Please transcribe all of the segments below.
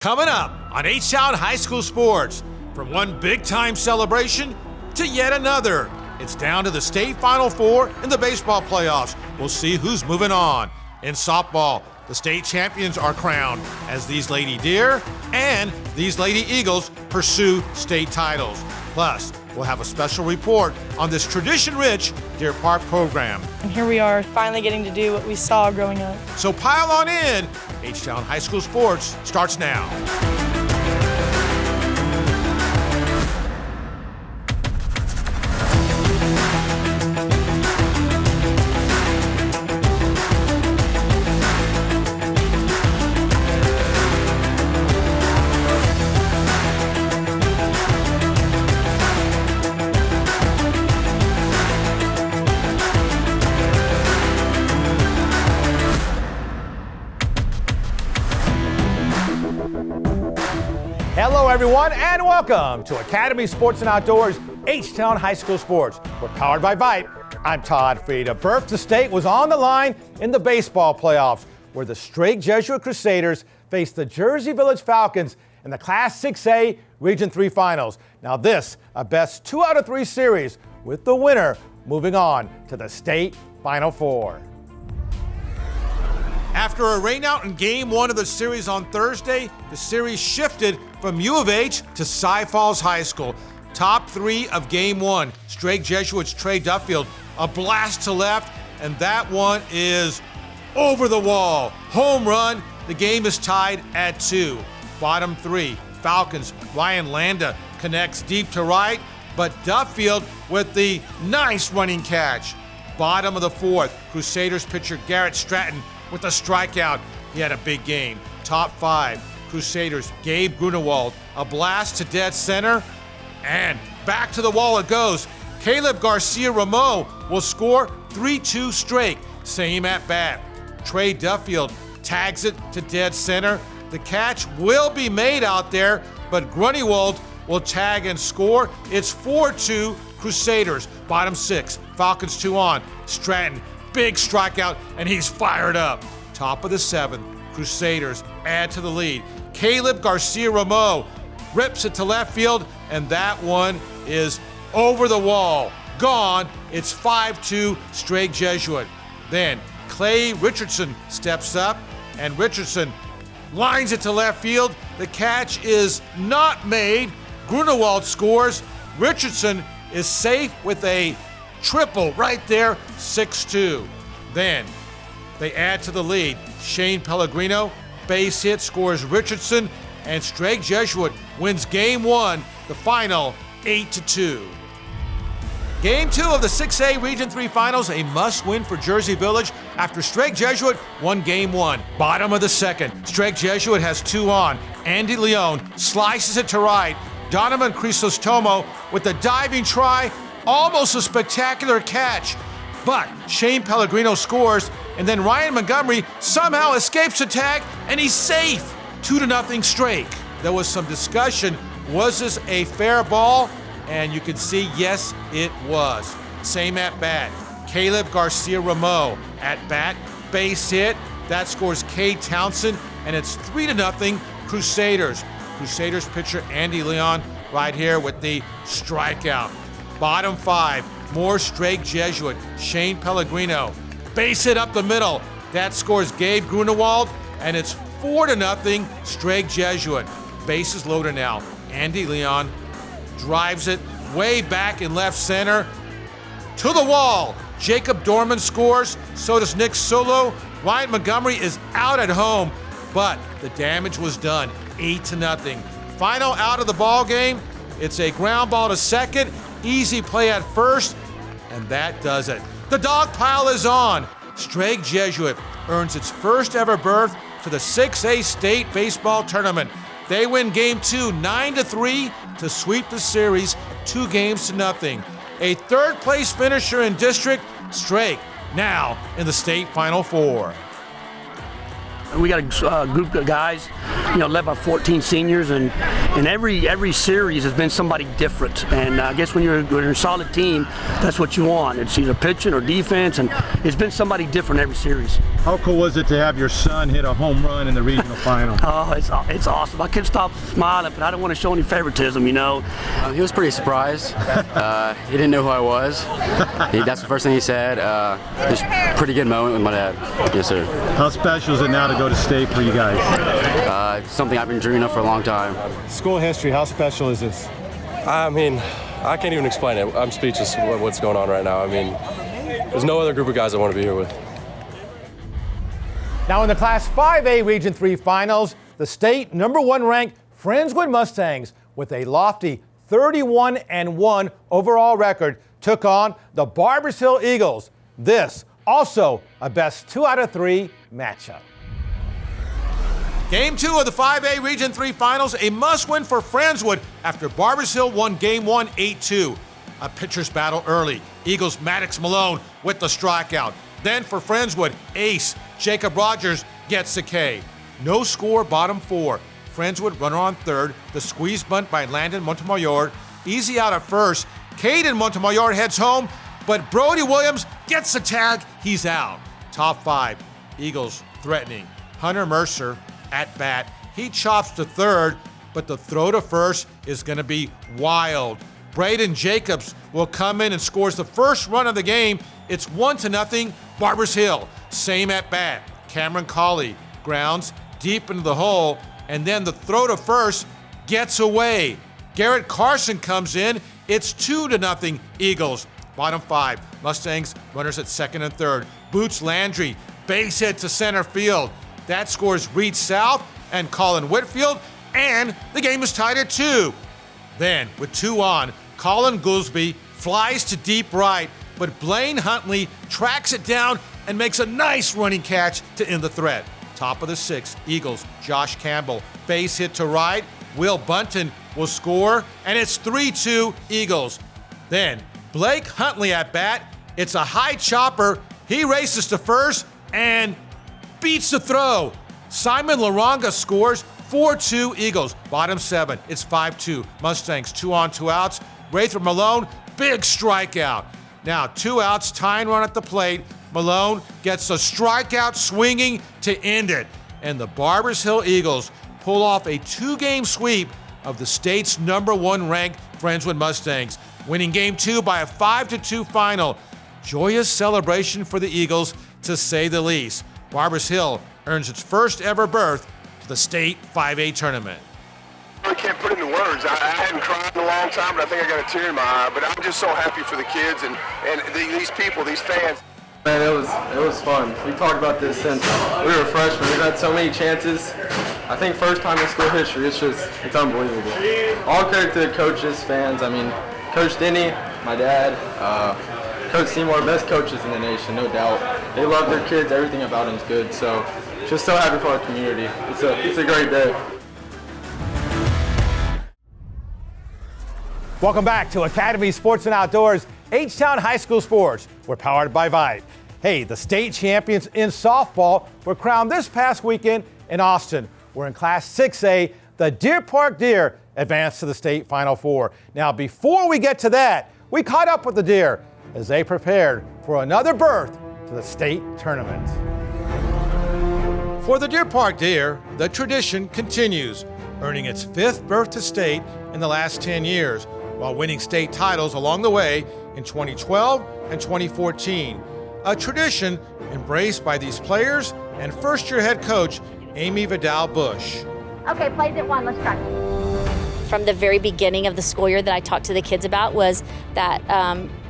Coming up on H-Town High School Sports, from one big-time celebration to yet another. It's down to the state Final Four in the baseball playoffs. We'll see who's moving on. In softball, the state champions are crowned as these Lady Deer and these Lady Eagles pursue state titles. Plus, we'll have a special report on this tradition-rich Deer Park program. And here we are, finally getting to do what we saw growing up. So pile on in. H-Town High School Sports starts now. Hello everyone and welcome to Academy Sports and Outdoors, H-Town High School Sports. We're powered by Vite. I'm Todd Frieda. Birth to State was on the line in the baseball playoffs, where the Strake Jesuit Crusaders faced the Jersey Village Falcons in the Class 6A Region 3 Finals. Now this, a best 2 out of 3 series, with the winner moving on to the state Final Four. After a rainout in Game 1 of the series on Thursday, the series shifted from U of H to Cy Falls High School. Top 3 of Game 1, Strake Jesuits' Trey Duffield, a blast to left, and that one is over the wall. Home run, the game is tied at 2. Bottom 3, Falcons, Ryan Landa connects deep to right, but Duffield with the nice running catch. Bottom of the 4th, Crusaders pitcher Garrett Stratton with a strikeout. He had a big game. Top 5, Crusaders, Gabe Grunewald, a blast to dead center, and back to the wall it goes. Caleb Garcia Ramo will score 3-2 Strake, same at bat. Trey Duffield tags it to dead center. The catch will be made out there, but Grunewald will tag and score. It's 4-2 Crusaders. Bottom 6, Falcons 2 on. Stratton, big strikeout, and he's fired up. Top of the 7th, Crusaders add to the lead. Caleb Garcia Ramo rips it to left field, and that one is over the wall. Gone. It's 5-2 Strake Jesuit. Then Clay Richardson steps up, and Richardson lines it to left field. The catch is not made. Grunewald scores. Richardson is safe with a triple right there, 6-2. Then they add to the lead. Shane Pellegrino, base hit, scores Richardson, and Strake Jesuit wins Game 1, the final 8-2. Game 2 of the 6A Region 3 Finals, a must-win for Jersey Village after Strake Jesuit won Game 1. Bottom of the 2nd, Strake Jesuit has 2 on. Andy Leone slices it to right. Donovan Crisostomo with the diving try, almost a spectacular catch. But Shane Pellegrino scores, and then Ryan Montgomery somehow escapes the tag, and he's safe. 2-0 Strake. There was some discussion, was this a fair ball? And you can see, yes, it was. Same at bat. Caleb Garcia Ramo at bat, base hit. That scores Cade Townsend, and it's 3-0 Crusaders. Crusaders pitcher Andy Leon right here with the strikeout. Bottom 5, more Strake Jesuit. Shane Pellegrino, base hit up the middle. That scores Gabe Grunewald, and it's 4-0 Strake Jesuit. Bases loaded now. Andy Leon drives it way back in left center. To the wall. Jacob Dorman scores. So does Nick Solo. Ryan Montgomery is out at home, but the damage was done. 8-0. Final out of the ball game. It's a ground ball to second. Easy play at first, and that does it. The dog pile is on. Strake Jesuit earns its first ever berth to the 6A State Baseball Tournament. They win Game 2 9-3 to sweep the series 2-0. A third-place finisher in district, Strake now in the state Final Four. We got a group of guys, led by 14 seniors, and every series has been somebody different. And I guess when you're a solid team, that's what you want. It's either pitching or defense, and it's been somebody different every series. How cool was it to have your son hit a home run in the regional final? Oh, it's awesome. I couldn't stop smiling, but I didn't want to show any favoritism, He was pretty surprised. He didn't know who I was. That's the first thing he said. Just pretty good moment with my dad. Yes, sir. How special is it now to go to state for you guys? Something I've been dreaming of for a long time. School history, how special is this? I mean, I can't even explain it. I'm speechless with what's going on right now. I mean, there's no other group of guys I want to be here with. Now in the Class 5A Region 3 finals, the state #1 ranked Friendswood Mustangs with a lofty 31-1 overall record took on the Barbers Hill Eagles. This also a best 2 out of 3 matchup. Game 2 of the 5A Region 3 Finals, a must-win for Friendswood after Barbers Hill won Game 1 8-2. A pitcher's battle early. Eagles' Maddox Malone with the strikeout. Then for Friendswood, ace Jacob Rogers gets the K. No score, bottom 4. Friendswood runner on third. The squeeze bunt by Landon Montemayor. Easy out at first. Caden Montemayor heads home, but Brody Williams gets the tag. He's out. Top 5. Eagles threatening. Hunter Mercer at bat. He chops to third, but the throw to first is going to be wild. Braden Jacobs will come in and scores the first run of the game. It's 1-0 Barbers Hill. Same at bat. Cameron Colley grounds deep into the hole, and then the throw to first gets away. Garrett Carson comes in. It's 2-0 Eagles. Bottom 5. Mustangs runners at second and third. Boots Landry base hit to center field. That scores Reed South and Colin Whitfield, and the game is tied at 2. Then, with 2 on, Colin Goolsby flies to deep right, but Blaine Huntley tracks it down and makes a nice running catch to end the threat. Top of the 6th, Eagles, Josh Campbell, base hit to right. Will Bunton will score, and it's 3-2 Eagles. Then, Blake Huntley at bat. It's a high chopper. He races to first and beats the throw. Simon Laronga scores. 4-2 Eagles. Bottom 7. It's 5-2. Mustangs 2 on, 2 outs. Rayford Malone, big strikeout. Now 2 outs, tying run at the plate. Malone gets a strikeout swinging to end it. And the Barbers Hill Eagles pull off a 2-game sweep of the state's #1 ranked Friendswood Mustangs, winning Game 2 by a 5-2 final. Joyous celebration for the Eagles, to say the least. Barbers Hill earns its first ever berth to the state 5A tournament. I can't put into words. I hadn't cried in a long time, but I think I got a tear in my eye. But I'm just so happy for the kids and these people, these fans. Man, it was fun. We talked about this since we were freshmen. We've had so many chances. I think first time in school history, it's unbelievable. All credit to the coaches, fans. I mean, Coach Denny, my dad, Coach Seymour, best coaches in the nation, no doubt. They love their kids. Everything about them is good. So, just so happy for our community. It's a great day. Welcome back to Academy Sports and Outdoors, H-Town High School Sports. We're powered by Vite. Hey, the state champions in softball were crowned this past weekend in Austin. We're in Class 6A. The Deer Park Deer advanced to the state Final Four. Now, before we get to that, we caught up with the Deer as they prepared for another berth to the state tournament. For the Deer Park Deer, the tradition continues, earning its 5th berth to state in the last 10 years, while winning state titles along the way in 2012 and 2014. A tradition embraced by these players and first-year head coach Amy Vidal-Bush. Okay, plays at 1, let's try. From the very beginning of the school year that I talked to the kids about was that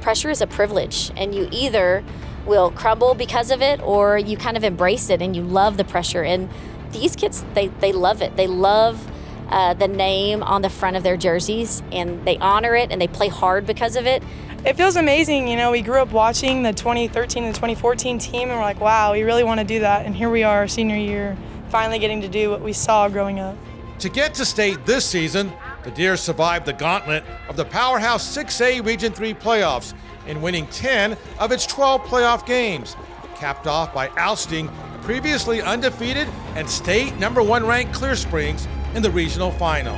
pressure is a privilege, and you either will crumble because of it or you kind of embrace it and you love the pressure. And these kids, they love it. They love the name on the front of their jerseys, and they honor it and they play hard because of it. It feels amazing. You know, we grew up watching the 2013 and 2014 team, and we're like, wow, we really want to do that. And here we are, senior year, finally getting to do what we saw growing up. To get to state this season, the Deer survived the gauntlet of the Powerhouse 6A Region 3 playoffs in winning 10 of its 12 playoff games, capped off by ousting previously undefeated and state number 1 ranked Clear Springs in the regional final.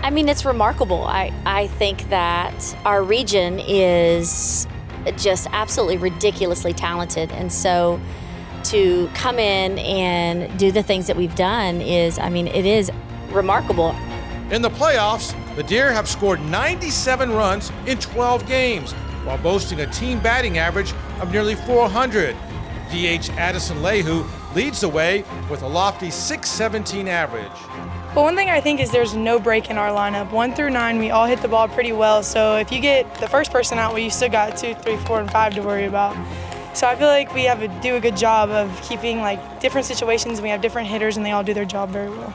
I mean, it's remarkable. I think that our region is just absolutely ridiculously talented. And so to come in and do the things that we've done is, I mean, it is remarkable. In the playoffs, the Deer have scored 97 runs in 12 games, while boasting a team batting average of nearly 400. DH Addison Lehu leads the way with a lofty .617 average. Well, one thing I think is there's no break in our lineup. 1 through 9, we all hit the ball pretty well. So if you get the first person out, well, you still got 2, 3, 4, and 5 to worry about. So I feel like we have to do a good job of keeping like different situations. We have different hitters, and they all do their job very well.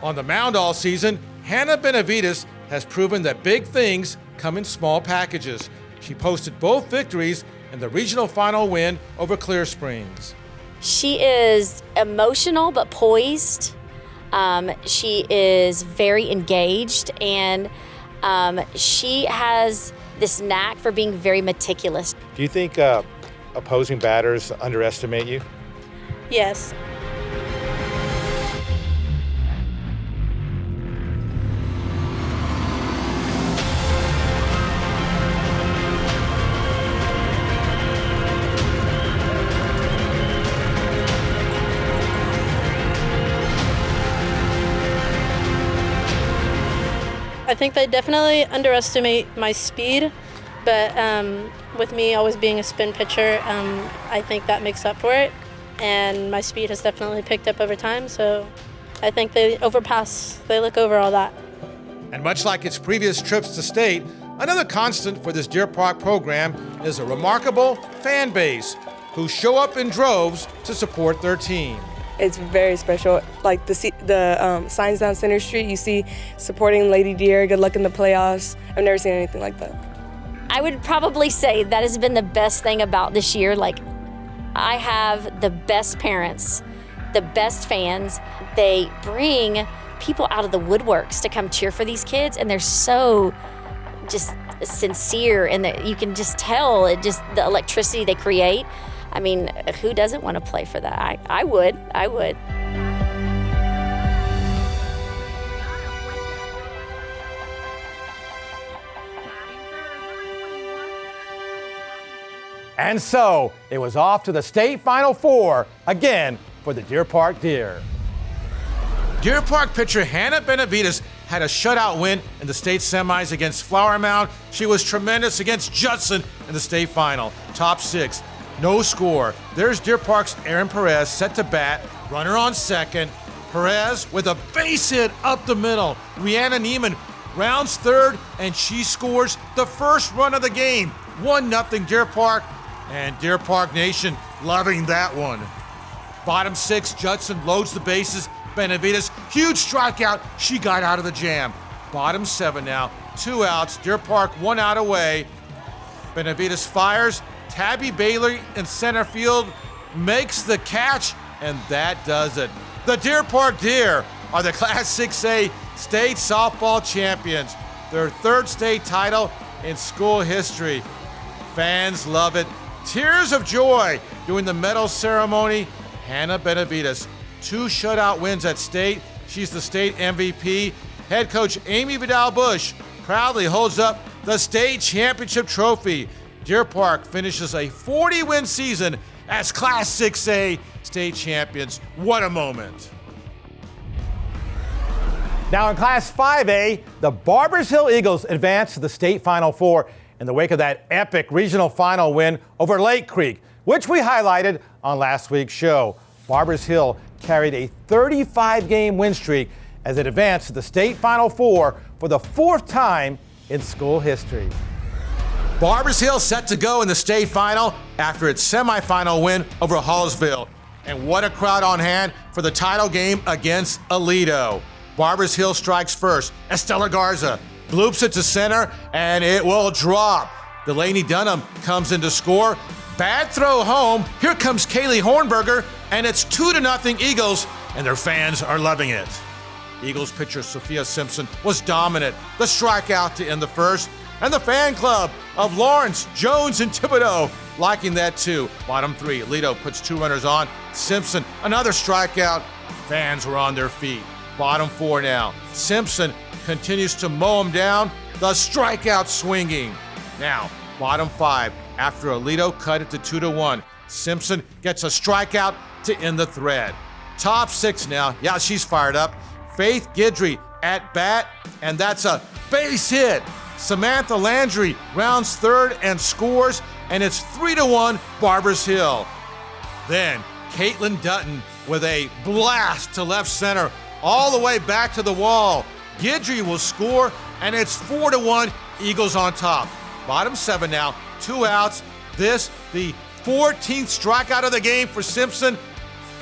On the mound all season, Hannah Benavides has proven that big things come in small packages. She posted both victories in the regional final win over Clear Springs. She is emotional but poised. She is very engaged, and she has this knack for being very meticulous. Do you think opposing batters underestimate you? Yes. I think they definitely underestimate my speed, but with me always being a spin pitcher, I think that makes up for it. And my speed has definitely picked up over time, so I think they look over all that. And much like its previous trips to state, another constant for this Deer Park program is a remarkable fan base who show up in droves to support their team. It's very special. Like the signs down Center Street, you see supporting Lady Deer, good luck in the playoffs. I've never seen anything like that. I would probably say that has been the best thing about this year. Like, I have the best parents, the best fans. They bring people out of the woodworks to come cheer for these kids, and they're so just sincere, and you can just tell the electricity they create. I mean, who doesn't want to play for that? I would. And so it was off to the state Final Four again for the Deer Park Deer. Deer Park pitcher Hannah Benavides had a shutout win in the state semis against Flower Mound. She was tremendous against Judson in the state final. Top 6, no score. There's Deer Park's Aaron Perez set to bat, runner on second. Perez with a base hit up the middle. Rihanna Neiman rounds third, and she scores the first run of the game. 1-0 Deer Park, and Deer Park Nation loving that one. Bottom 6, Judson loads the bases. Benavides, huge strikeout. She got out of the jam. Bottom 7 now, 2 outs. Deer Park 1 out away. Benavides fires. Tabby Bailey in center field makes the catch, and that does it. The Deer Park Deer are the Class 6A state softball champions. Their 3rd state title in school history. Fans love it. Tears of joy during the medal ceremony. Hannah Benavides, 2 shutout wins at state. She's the state MVP. Head coach Amy Vidal-Bush proudly holds up the state championship trophy. Deer Park finishes a 40-win season as Class 6A state champions. What a moment. Now in Class 5A, the Barbers Hill Eagles advanced to the state Final Four in the wake of that epic regional final win over Lake Creek, which we highlighted on last week's show. Barbers Hill carried a 35-game win streak as it advanced to the state Final Four for the 4th time in school history. Barbers Hill set to go in the state final after its semifinal win over Hallsville. And what a crowd on hand for the title game against Aledo. Barbers Hill strikes first. Estella Garza bloops it to center, and it will drop. Delaney Dunham comes in to score. Bad throw home. Here comes Kaylee Hornberger, and it's 2-0 Eagles, and their fans are loving it. Eagles pitcher Sophia Simpson was dominant. The strikeout to end the first, and the fan club of Lawrence, Jones, and Thibodeau liking that too. Bottom 3, Alito puts 2 runners on. Simpson, another strikeout. Fans were on their feet. Bottom 4 now. Simpson continues to mow him down. The strikeout swinging. Now, bottom 5, after Alito cut it to 2-1, Simpson gets a strikeout to end the thread. Top 6 now. Yeah, she's fired up. Faith Guidry at bat, and that's a base hit. Samantha Landry rounds third and scores, and it's 3-1 Barbers Hill. Then Caitlin Dutton with a blast to left center, all the way back to the wall. Guidry will score, and it's 4-1 Eagles on top. Bottom 7 now, 2 outs. This, the 14th strikeout of the game for Simpson,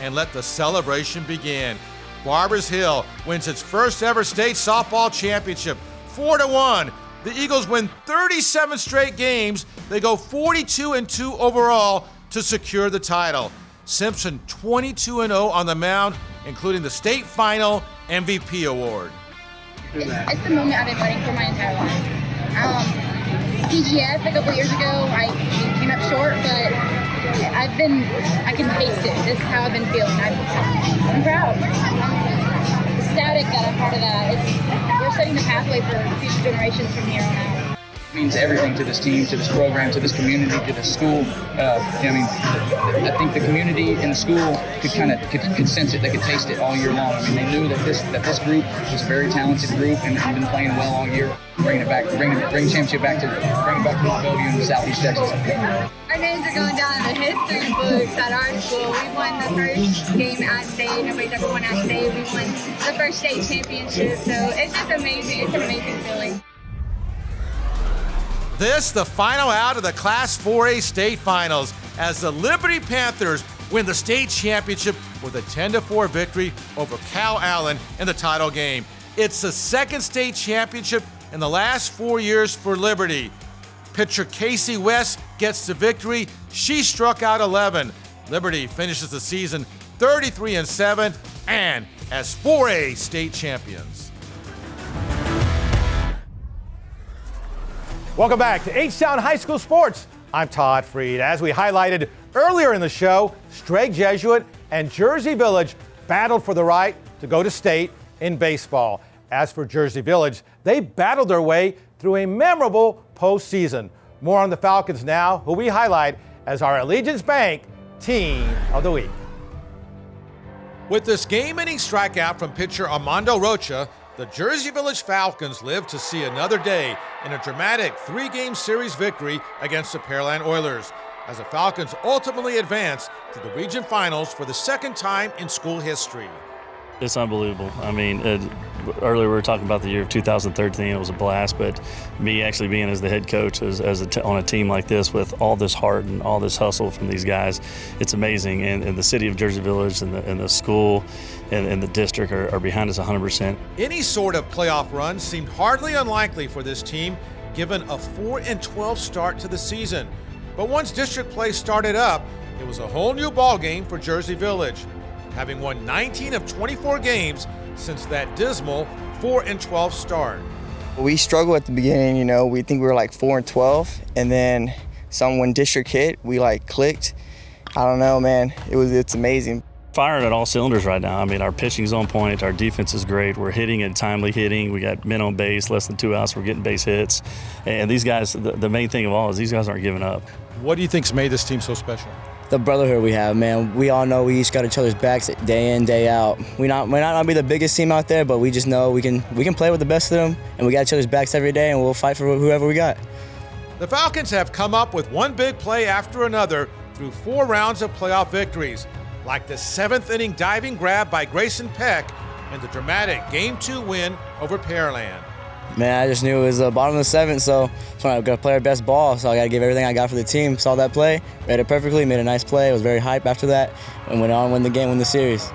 and let the celebration begin. Barbers Hill wins its first ever state softball championship, 4-1. The Eagles win 37 straight games. They go 42-2 overall to secure the title. Simpson 22-0 on the mound, including the state final MVP award. It's the moment I've been waiting for my entire life. PGF a couple years ago, I came up short, but I can taste it. This is how I've been feeling. I'm proud. I'm ecstatic that I'm part of that. We're setting the pathway for future generations from here on out. It means everything to this team, to this program, to this community, to the school. I think the community and the school could sense it. They could taste it all year long. I mean, they knew that this group was a very talented group and had been playing well all year. Bring championship back to Mont Bellevue in Southeast Texas. Our names are going down in the history books at our school. We won the first game at state. Nobody's ever won at state. We won the first state championship. So it's just amazing. It's an amazing feeling. This, the final out of the Class 4A state finals, as the Liberty Panthers win the state championship with a 10-4 victory over Cal Allen in the title game. It's the second state championship in the last 4 years for Liberty. Pitcher Casey West gets the victory. She struck out 11. Liberty finishes the season 33-7 and as 4A state champions. Welcome back to H-Town High School Sports. I'm Todd Freed. As we highlighted earlier in the show, Strake Jesuit and Jersey Village battled for the right to go to state in baseball. As for Jersey Village, they battled their way through a memorable postseason. More on the Falcons now, who we highlight as our Allegiance Bank Team of the Week. With this game-winning strikeout from pitcher Armando Rocha, the Jersey Village Falcons live to see another day in a dramatic 3-game series victory against the Pearland Oilers, as the Falcons ultimately advance to the region finals for the second time in school history. It's unbelievable. I mean, earlier we were talking about the year of 2013. It was a blast, but me actually being as the head coach on a team like this with all this heart and all this hustle from these guys, it's amazing. And the city of Jersey Village and the school and the district are behind us 100%. Any sort of playoff run seemed hardly unlikely for this team, given a 4-12 start to the season. But once district play started up, it was a whole new ballgame for Jersey Village, having won 19 of 24 games since that dismal 4-12 start. We struggled at the beginning, we think we were like 4-12, and then when district hit, we clicked. I don't know, man, it's amazing. Firing at all cylinders right now. I mean, our pitching's on point, our defense is great, we're hitting and timely hitting, we got men on base, less than 2 outs, we're getting base hits. And these guys, the main thing of all is these guys aren't giving up. What do you think's made this team so special? The brotherhood we have, man. We all know we each got each other's backs day in, day out. We might not be the biggest team out there, but we just know we can play with the best of them, and we got each other's backs every day, and we'll fight for whoever we got. The Falcons have come up with one big play after another through 4 rounds of playoff victories, like the 7th-inning diving grab by Grayson Peck and the dramatic Game 2 win over Pearland. Man, I just knew it was the bottom of the 7th, so that's when I got to play our best ball, so I got to give everything I got for the team. Saw that play, read it perfectly, made a nice play. I was very hyped after that, and went on to win the game, win the series.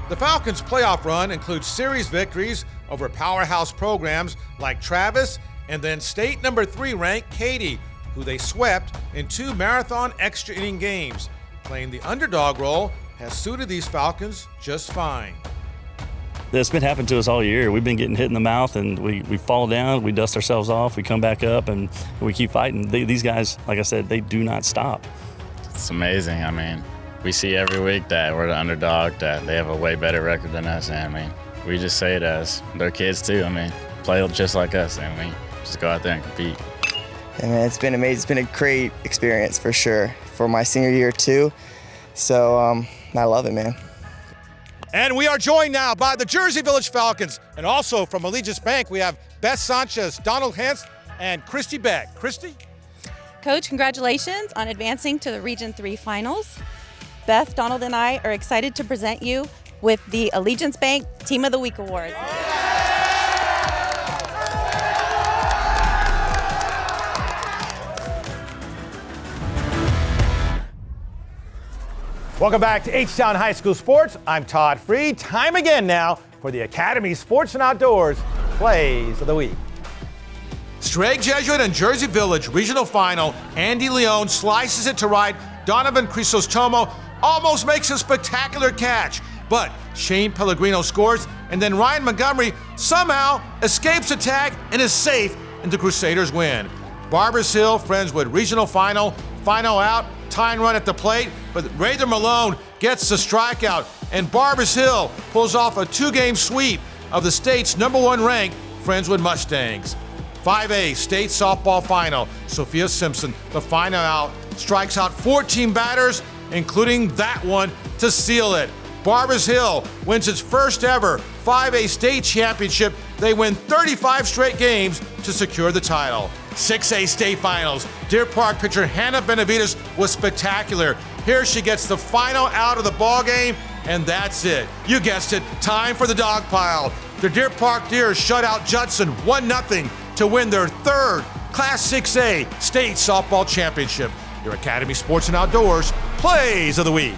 The Falcons' playoff run includes series victories over powerhouse programs like Travis and then state number 3 ranked Katy, who they swept in 2 marathon extra inning games. Playing the underdog role has suited these Falcons just fine. That's been happening to us all year. We've been getting hit in the mouth, and we fall down, we dust ourselves off, we come back up, and we keep fighting. These guys, like I said, they do not stop. It's amazing. I mean, we see every week that we're the underdog, that they have a way better record than us, and I mean, we just say it as their kids too. I mean, play just like us, and we just go out there and compete. And man, it's been amazing. It's been a great experience for sure for my senior year too. So I love it, man. And we are joined now by the Jersey Village Falcons. And also from Allegiance Bank, we have Beth Sanchez, Donald Hentz, and Christy Beck. Christy? Coach, congratulations on advancing to the Region 3 Finals. Beth, Donald, and I are excited to present you with the Allegiance Bank Team of the Week Award. Welcome back to H-Town High School Sports. I'm Todd Freed. Time again now for the Academy Sports and Outdoors Plays of the Week. Strake Jesuit and Jersey Village Regional Final. Andy Leone slices it to right. Donovan Crisostomo almost makes a spectacular catch. But Shane Pellegrino scores, and then Ryan Montgomery somehow escapes attack and is safe, and the Crusaders win. Barbers Hill, Friendswood Regional Final. Final out. Tying run at the plate, but Raider Malone gets the strikeout, and Barbers Hill pulls off a 2-game sweep of the state's #1 ranked Friendswood Mustangs. 5A State Softball Final. Sophia Simpson, the final out, strikes out 14 batters, including that one, to seal it. Barbers Hill wins its first ever 5A state championship. They win 35 straight games to secure the title. 6A state finals. Deer Park pitcher Hannah Benavides was spectacular. Here she gets the final out of the ball game, and that's it. You guessed it, time for the dog pile. The Deer Park Deers shut out Judson 1-0 to win their third Class 6A state softball championship. Your Academy Sports and Outdoors Plays of the Week.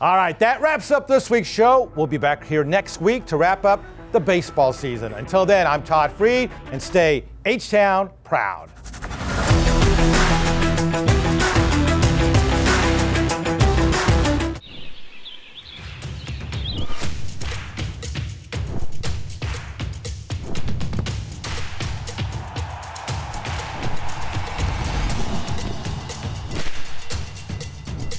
All right, that wraps up this week's show. We'll be back here next week to wrap up the baseball season. Until then, I'm Todd Freed, and stay H-Town proud.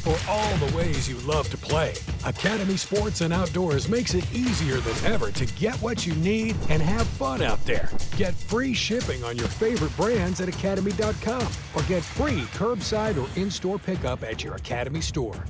For all the ways you love to play, Academy Sports and Outdoors makes it easier than ever to get what you need and have fun out there. Get free shipping on your favorite brands at academy.com or get free curbside or in-store pickup at your Academy store.